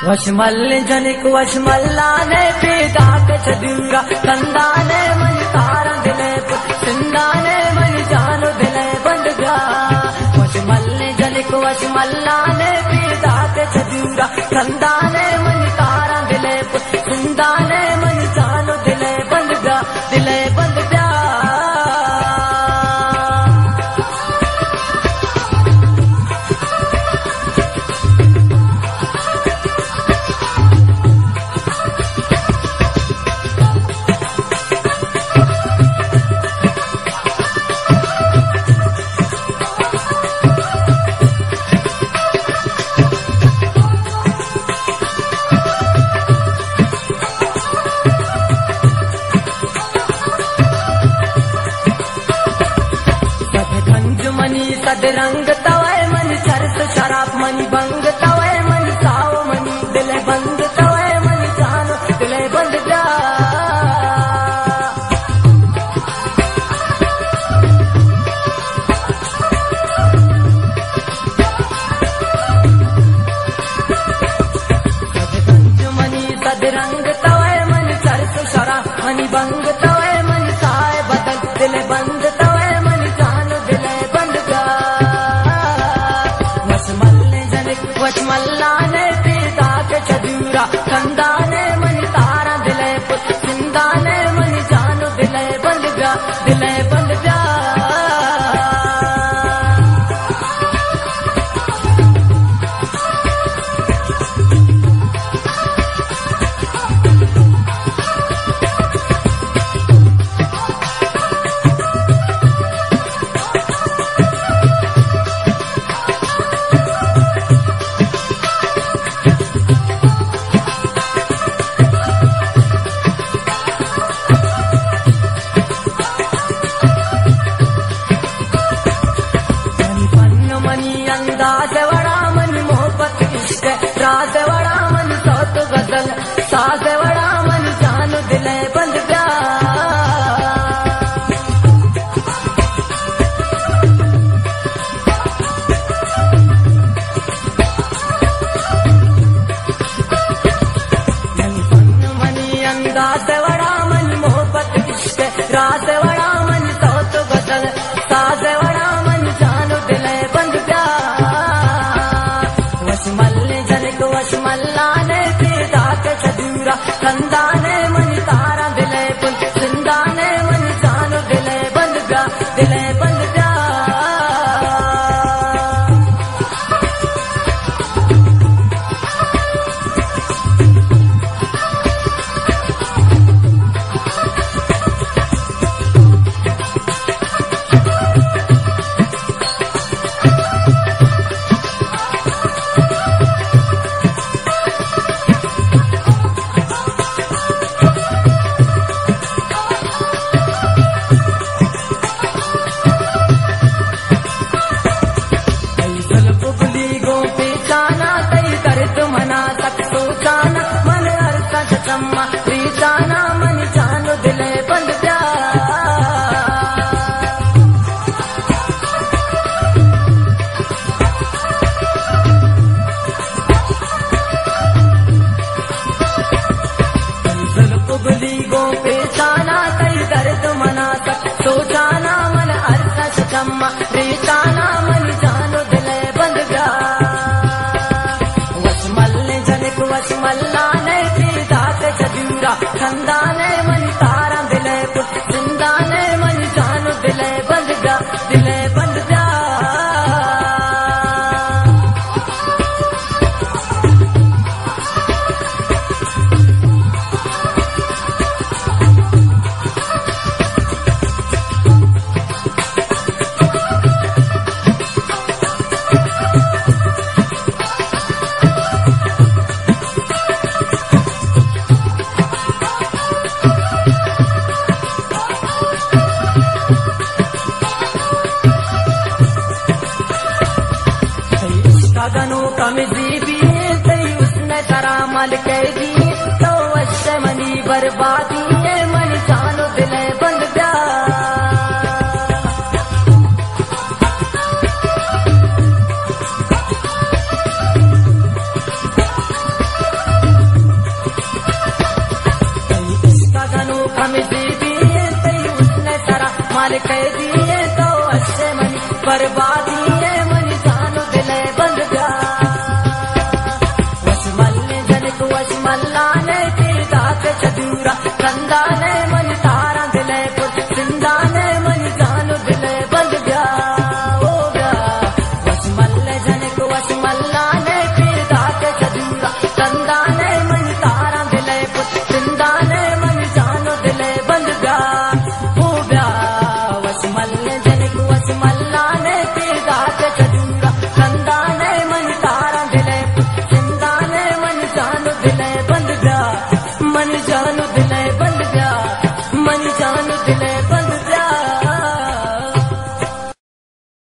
वशमल जनिक वशमल्लाने पीदाक चदूरा कंदाने मन तारा दिले सिंदाने मन जानो दिले बंद गया। वशमल जनिक वशमल्लाने पीदाक चदूरा कंदाने मन तारा दिले सिंदाने मन जानो दिले बंद गया दिले बंद गया। सदरंग तवय मन चरस शराब मनी बंग तवय मन साव मनी दिले बंद तवय मन जानो दिले बंद जा। मनी सदरंग तवय मन चरस शराब मनी बंग तवय मन साय बदल दिले बंद तवय मन जानो दिले बंद जा। वशमल्लाने पीदाक चदूरा कंदाने मन तारा दिले सिंदाने मन जानो दिले बंद गया दिले बंद गया। अंदाज बड़ा मन मोहब्बत इश्क राज बड़ा मन सौत गजल साज बड़ा मन जानो दिले बंद गया। मनी अंदाज बड़ा मन मोहब्बत इश्क राज बड़ा मन सौत गजल साज बड़ा मन जानो दिले बंद गया। वशमल्लाने पीदाक चदूरा कंदाने मन तारा दिले सिंदाने मन जानो दिले बंद गया दिले बंद गया। मना तक सोचाना मन हरता चम्मा रीचाना मन जानो दिले बंद जा। उगली गो पेचाना कई दर्द मना तक सोचाना मन हरता चम्मा रीचाना मन जानो दिले बंद जा। वशमल्लाने पीदाक चदूरा कंदाने मन तारा दिले सिंदाने मन जानो दिले बंद जा दिले बंद जा। गगनों कमजी भी तई उसने करामल कह दी तो वश्य मनी बर्बादी है मन जानो दिले बंद जा। साल कह दिए तो अच्छे मनी बर्बाद